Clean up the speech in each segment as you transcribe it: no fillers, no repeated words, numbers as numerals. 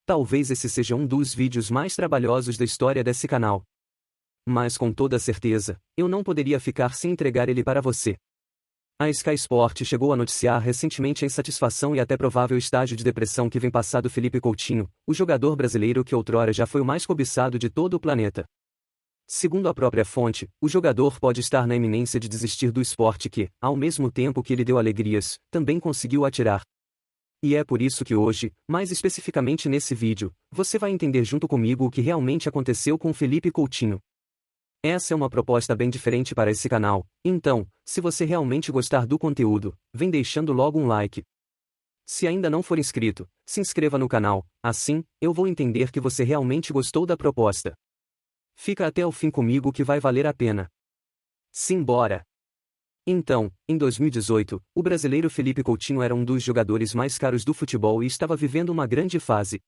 Talvez esse seja um dos vídeos mais trabalhosos da história desse canal. Mas com toda certeza, eu não poderia ficar sem entregar ele para você. A Sky Sport chegou a noticiar recentemente a insatisfação e até provável estágio de depressão que vem passado Felipe Coutinho, o jogador brasileiro que outrora já foi o mais cobiçado de todo o planeta. Segundo a própria fonte, o jogador pode estar na iminência de desistir do esporte que, ao mesmo tempo que lhe deu alegrias, também conseguiu atirar. E é por isso que hoje, mais especificamente nesse vídeo, você vai entender junto comigo o que realmente aconteceu com Felipe Coutinho. Essa é uma proposta bem diferente para esse canal, então, se você realmente gostar do conteúdo, vem deixando logo um like. Se ainda não for inscrito, se inscreva no canal, assim, eu vou entender que você realmente gostou da proposta. Fica até o fim comigo que vai valer a pena. Simbora! Então, em 2018, o brasileiro Felipe Coutinho era um dos jogadores mais caros do futebol e estava vivendo uma grande fase.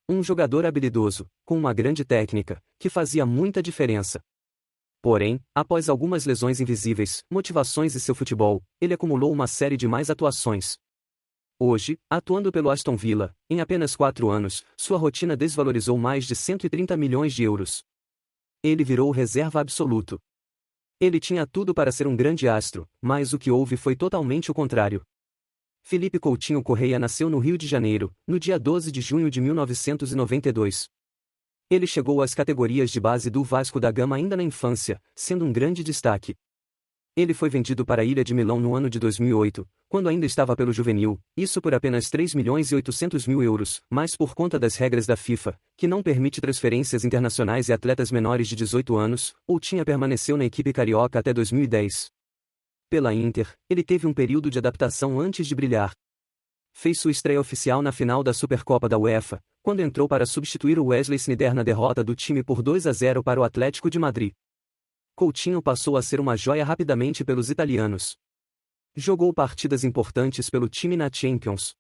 Um jogador habilidoso, com uma grande técnica, que fazia muita diferença. Porém, após algumas lesões invisíveis, motivações e seu futebol, ele acumulou uma série de más atuações. Hoje, atuando pelo Aston Villa, em apenas 4 anos, sua rotina desvalorizou mais de 130 milhões de euros. Ele virou reserva absoluto. Ele tinha tudo para ser um grande astro, mas o que houve foi totalmente o contrário. Felipe Coutinho Correia nasceu no Rio de Janeiro, no dia 12 de junho de 1992. Ele chegou às categorias de base do Vasco da Gama ainda na infância, sendo um grande destaque. Ele foi vendido para a Ilha de Milão no ano de 2008, quando ainda estava pelo juvenil, isso por apenas 3.800.000 euros, mas por conta das regras da FIFA, que não permite transferências internacionais e atletas menores de 18 anos, Coutinho permaneceu na equipe carioca até 2010. Pela Inter, ele teve um período de adaptação antes de brilhar. Fez sua estreia oficial na final da Supercopa da UEFA, quando entrou para substituir o Wesley Sneijder na derrota do time por 2-0 para o Atlético de Madrid. Coutinho passou a ser uma joia rapidamente pelos italianos. Jogou partidas importantes pelo time na Champions.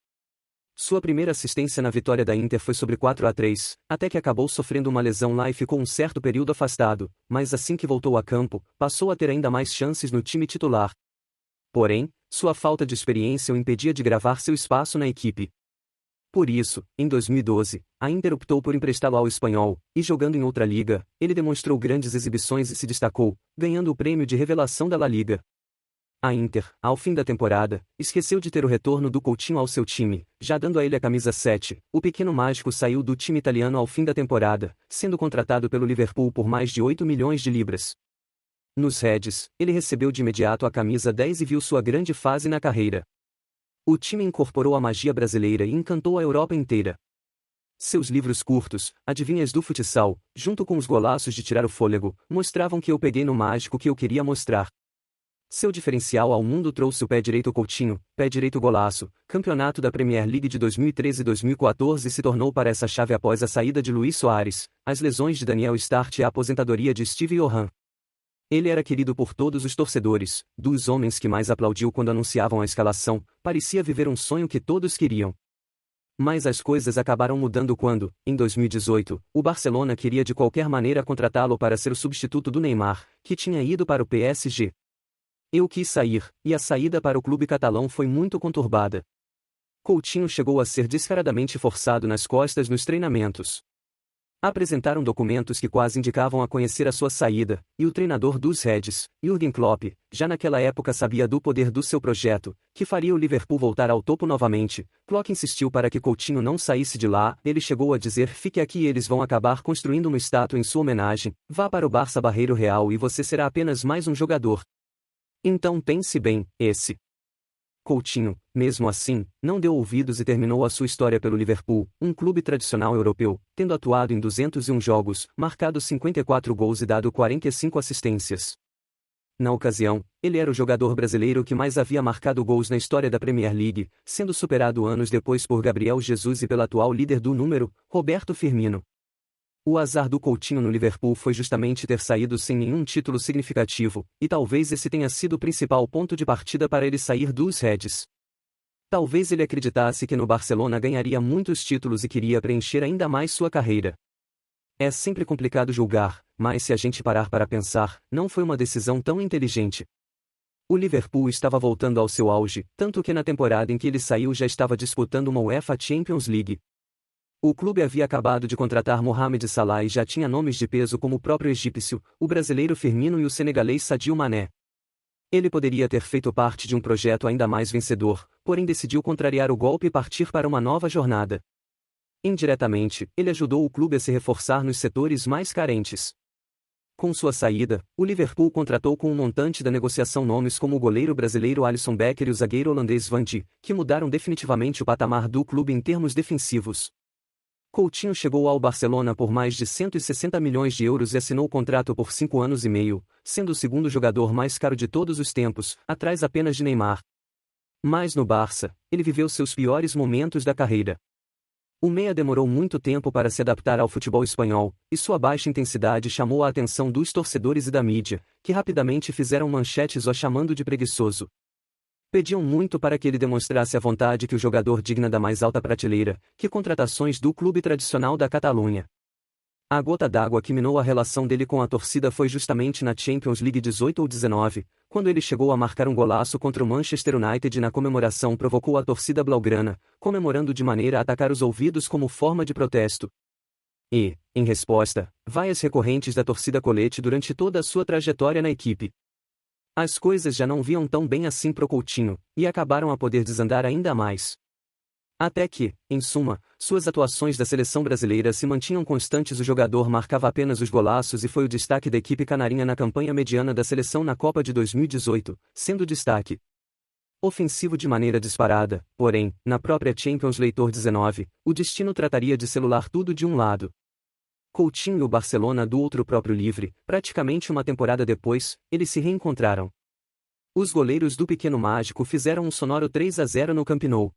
Sua primeira assistência na vitória da Inter foi sobre 4-3, até que acabou sofrendo uma lesão lá e ficou um certo período afastado, mas assim que voltou a campo, passou a ter ainda mais chances no time titular. Porém, sua falta de experiência o impedia de gravar seu espaço na equipe. Por isso, em 2012, a Inter optou por emprestá-lo ao Espanhol, e jogando em outra liga, ele demonstrou grandes exibições e se destacou, ganhando o prêmio de revelação da La Liga. A Inter, ao fim da temporada, esqueceu de ter o retorno do Coutinho ao seu time, já dando a ele a camisa 7, o pequeno mágico saiu do time italiano ao fim da temporada, sendo contratado pelo Liverpool por mais de 8 milhões de libras. Nos Reds, ele recebeu de imediato a camisa 10 e viu sua grande fase na carreira. O time incorporou a magia brasileira e encantou a Europa inteira. Seus livros curtos, Adivinhas do Futsal, junto com os golaços de tirar o fôlego, mostravam que eu peguei no mágico que eu queria mostrar. Seu diferencial ao mundo trouxe o pé direito Coutinho, pé direito golaço, campeonato da Premier League de 2013 e 2014 se tornou para essa chave após a saída de Luís Soares, as lesões de Daniel Start e a aposentadoria de Steve Johan. Ele era querido por todos os torcedores, dos homens que mais aplaudiu quando anunciavam a escalação, parecia viver um sonho que todos queriam. Mas as coisas acabaram mudando quando, em 2018, o Barcelona queria de qualquer maneira contratá-lo para ser o substituto do Neymar, que tinha ido para o PSG. Eu quis sair, e a saída para o clube catalão foi muito conturbada. Coutinho chegou a ser descaradamente forçado nas costas nos treinamentos. Apresentaram documentos que quase indicavam a conhecer a sua saída, e o treinador dos Reds, Jürgen Klopp, já naquela época sabia do poder do seu projeto, que faria o Liverpool voltar ao topo novamente. Klopp insistiu para que Coutinho não saísse de lá, ele chegou a dizer: fique aqui e eles vão acabar construindo uma estátua em sua homenagem, vá para o Barça Barreiro Real e você será apenas mais um jogador. Então pense bem, esse Coutinho, mesmo assim, não deu ouvidos e terminou a sua história pelo Liverpool, um clube tradicional europeu, tendo atuado em 201 jogos, marcado 54 gols e dado 45 assistências. Na ocasião, ele era o jogador brasileiro que mais havia marcado gols na história da Premier League, sendo superado anos depois por Gabriel Jesus e pelo atual líder do número, Roberto Firmino. O azar do Coutinho no Liverpool foi justamente ter saído sem nenhum título significativo, e talvez esse tenha sido o principal ponto de partida para ele sair dos Reds. Talvez ele acreditasse que no Barcelona ganharia muitos títulos e queria preencher ainda mais sua carreira. É sempre complicado julgar, mas se a gente parar para pensar, não foi uma decisão tão inteligente. O Liverpool estava voltando ao seu auge, tanto que na temporada em que ele saiu já estava disputando uma UEFA Champions League. O clube havia acabado de contratar Mohamed Salah e já tinha nomes de peso como o próprio egípcio, o brasileiro Firmino e o senegalês Sadio Mané. Ele poderia ter feito parte de um projeto ainda mais vencedor, porém decidiu contrariar o golpe e partir para uma nova jornada. Indiretamente, ele ajudou o clube a se reforçar nos setores mais carentes. Com sua saída, o Liverpool contratou com um montante da negociação nomes como o goleiro brasileiro Alisson Becker e o zagueiro holandês Van Dijk, que mudaram definitivamente o patamar do clube em termos defensivos. Coutinho chegou ao Barcelona por mais de 160 milhões de euros e assinou o contrato por 5 anos e meio, sendo o segundo jogador mais caro de todos os tempos, atrás apenas de Neymar. Mas no Barça, ele viveu seus piores momentos da carreira. O meia demorou muito tempo para se adaptar ao futebol espanhol, e sua baixa intensidade chamou a atenção dos torcedores e da mídia, que rapidamente fizeram manchetes o chamando de preguiçoso. Pediam muito para que ele demonstrasse a vontade que o jogador digna da mais alta prateleira, que contratações do clube tradicional da Catalunha. A gota d'água que minou a relação dele com a torcida foi justamente na Champions League 18 ou 19, quando ele chegou a marcar um golaço contra o Manchester United e na comemoração provocou a torcida blaugrana, comemorando de maneira a atacar os ouvidos como forma de protesto. E, em resposta, vaias recorrentes da torcida colete durante toda a sua trajetória na equipe. As coisas já não viam tão bem assim pro Coutinho, e acabaram a poder desandar ainda mais. Até que, em suma, suas atuações da seleção brasileira se mantinham constantes. O jogador marcava apenas os golaços e foi o destaque da equipe canarinha na campanha mediana da seleção na Copa de 2018, sendo destaque ofensivo de maneira disparada, porém, na própria Champions League 19, o destino trataria de selular tudo de um lado. Coutinho e o Barcelona do outro próprio livre, praticamente uma temporada depois, eles se reencontraram. Os goleiros do Pequeno Mágico fizeram um sonoro 3-0 no Camp Nou.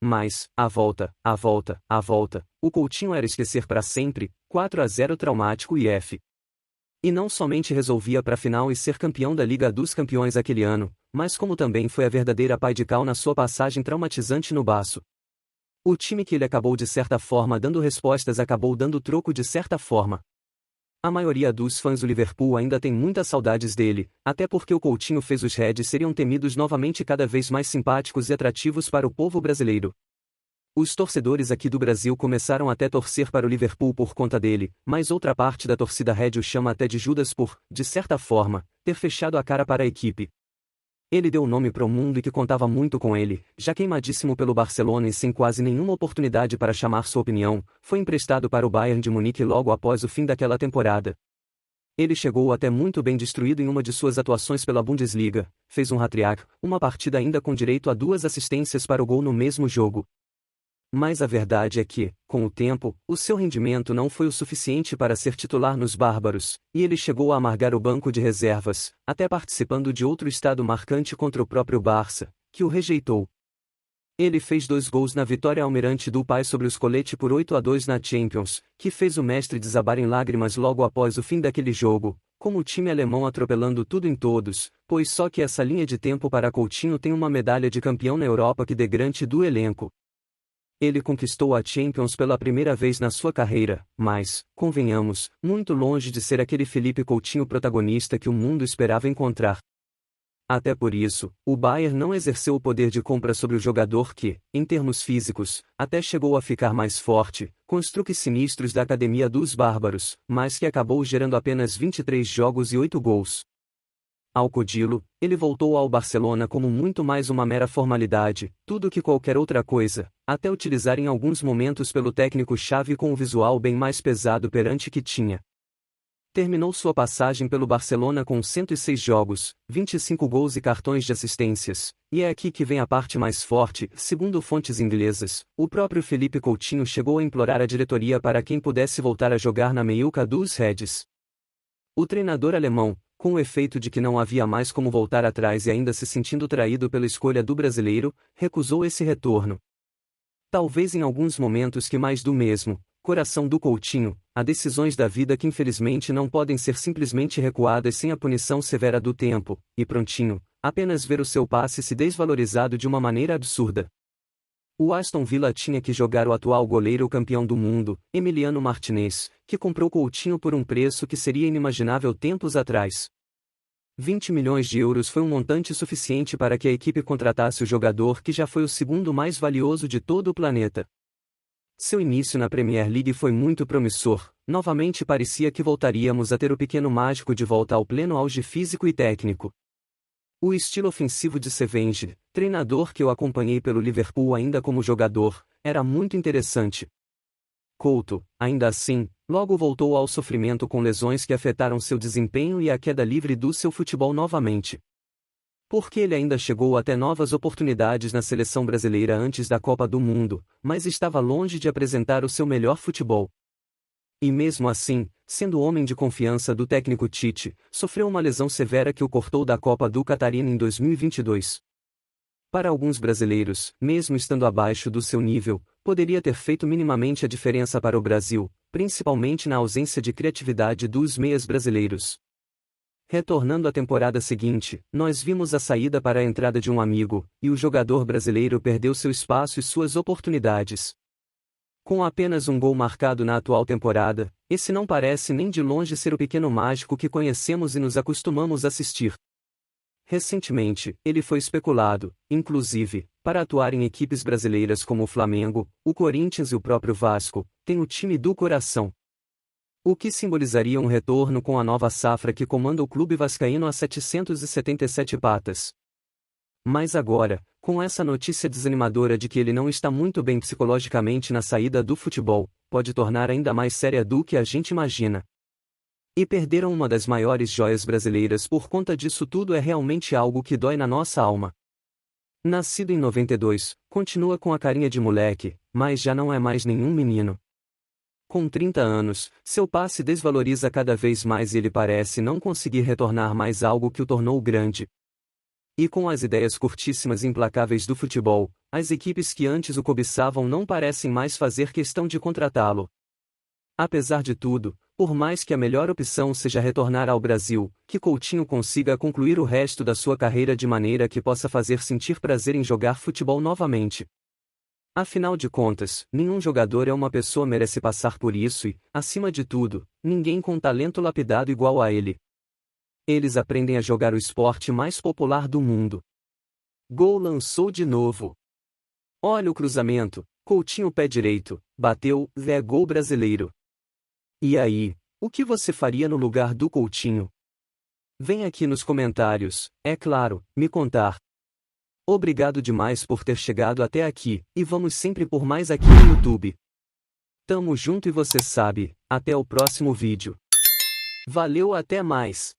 Mas, a volta, o Coutinho era esquecer para sempre, 4-0 traumático e F. E não somente resolvia para a final e ser campeão da Liga dos Campeões aquele ano, mas como também foi a verdadeira pai de cal na sua passagem traumatizante no Barça. O time que ele acabou de certa forma dando respostas acabou dando troco de certa forma. A maioria dos fãs do Liverpool ainda tem muitas saudades dele, até porque o Coutinho fez os Reds seriam temidos novamente cada vez mais simpáticos e atrativos para o povo brasileiro. Os torcedores aqui do Brasil começaram até torcer para o Liverpool por conta dele, mas outra parte da torcida Red o chama até de Judas por, de certa forma, ter fechado a cara para a equipe. Ele deu nome para o mundo e que contava muito com ele, já queimadíssimo pelo Barcelona e sem quase nenhuma oportunidade para chamar sua opinião, foi emprestado para o Bayern de Munique logo após o fim daquela temporada. Ele chegou até muito bem destruído em uma de suas atuações pela Bundesliga, fez um hat-trick, uma partida ainda com direito a 2 assistências para o gol no mesmo jogo. Mas a verdade é que, com o tempo, o seu rendimento não foi o suficiente para ser titular nos Bárbaros, e ele chegou a amargar o banco de reservas, até participando de outro estado marcante contra o próprio Barça, que o rejeitou. Ele fez 2 gols na vitória almirante do Pai sobre os Colete por 8-2 na Champions, que fez o mestre desabar em lágrimas logo após o fim daquele jogo, como o time alemão atropelando tudo em todos, pois só que essa linha de tempo para Coutinho tem uma medalha de campeão na Europa que degrante do elenco. Ele conquistou a Champions pela primeira vez na sua carreira, mas, convenhamos, muito longe de ser aquele Felipe Coutinho protagonista que o mundo esperava encontrar. Até por isso, o Bayern não exerceu o poder de compra sobre o jogador que, em termos físicos, até chegou a ficar mais forte, com os truques sinistros da Academia dos Bárbaros, mas que acabou gerando apenas 23 jogos e 8 gols. Ao Codilo, ele voltou ao Barcelona como muito mais uma mera formalidade, tudo que qualquer outra coisa, até utilizar em alguns momentos pelo técnico-chave com um visual bem mais pesado perante que tinha. Terminou sua passagem pelo Barcelona com 106 jogos, 25 gols e cartões de assistências, e é aqui que vem a parte mais forte. Segundo fontes inglesas, o próprio Felipe Coutinho chegou a implorar a diretoria para quem pudesse voltar a jogar na meiuca dos Reds. O treinador alemão, com o efeito de que não havia mais como voltar atrás e ainda se sentindo traído pela escolha do brasileiro, recusou esse retorno. Talvez em alguns momentos que mais do mesmo, coração do Coutinho, há decisões da vida que infelizmente não podem ser simplesmente recuadas sem a punição severa do tempo, e prontinho, apenas ver o seu passe se desvalorizado de uma maneira absurda. O Aston Villa tinha que jogar o atual goleiro campeão do mundo, Emiliano Martinez, que comprou Coutinho por um preço que seria inimaginável tempos atrás. 20 milhões de euros foi um montante suficiente para que a equipe contratasse o jogador que já foi o segundo mais valioso de todo o planeta. Seu início na Premier League foi muito promissor, novamente parecia que voltaríamos a ter o pequeno mágico de volta ao pleno auge físico e técnico. O estilo ofensivo de Sevenge, treinador que eu acompanhei pelo Liverpool ainda como jogador, era muito interessante. Couto, ainda assim, logo voltou ao sofrimento com lesões que afetaram seu desempenho e a queda livre do seu futebol novamente. Porque ele ainda chegou até novas oportunidades na seleção brasileira antes da Copa do Mundo, mas estava longe de apresentar o seu melhor futebol. E mesmo assim, sendo homem de confiança do técnico Tite, sofreu uma lesão severa que o cortou da Copa do Catarina em 2022. Para alguns brasileiros, mesmo estando abaixo do seu nível, poderia ter feito minimamente a diferença para o Brasil, principalmente na ausência de criatividade dos meias brasileiros. Retornando à temporada seguinte, nós vimos a saída para a entrada de um amigo, e o jogador brasileiro perdeu seu espaço e suas oportunidades. Com apenas um gol marcado na atual temporada, esse não parece nem de longe ser o pequeno mágico que conhecemos e nos acostumamos a assistir. Recentemente, ele foi especulado, inclusive, para atuar em equipes brasileiras como o Flamengo, o Corinthians e o próprio Vasco, tem o time do coração. O que simbolizaria um retorno com a nova safra que comanda o clube vascaíno a 777 patas. Mas agora, com essa notícia desanimadora de que ele não está muito bem psicologicamente na saída do futebol, pode tornar ainda mais séria do que a gente imagina. E perderam uma das maiores joias brasileiras por conta disso tudo é realmente algo que dói na nossa alma. Nascido em 92, continua com a carinha de moleque, mas já não é mais nenhum menino. Com 30 anos, seu passe desvaloriza cada vez mais e ele parece não conseguir retornar mais algo que o tornou grande. E com as ideias curtíssimas e implacáveis do futebol, as equipes que antes o cobiçavam não parecem mais fazer questão de contratá-lo. Apesar de tudo, por mais que a melhor opção seja retornar ao Brasil, que Coutinho consiga concluir o resto da sua carreira de maneira que possa fazer sentir prazer em jogar futebol novamente. Afinal de contas, nenhum jogador é uma pessoa merece passar por isso e, acima de tudo, ninguém com talento lapidado igual a ele. Eles aprendem a jogar o esporte mais popular do mundo. Gol lançou de novo. Olha o cruzamento, Coutinho pé direito, bateu, gol brasileiro. E aí, o que você faria no lugar do Coutinho? Vem aqui nos comentários, é claro, me contar. Obrigado demais por ter chegado até aqui, e vamos sempre por mais aqui no YouTube. Tamo junto e você sabe, até o próximo vídeo. Valeu, até mais!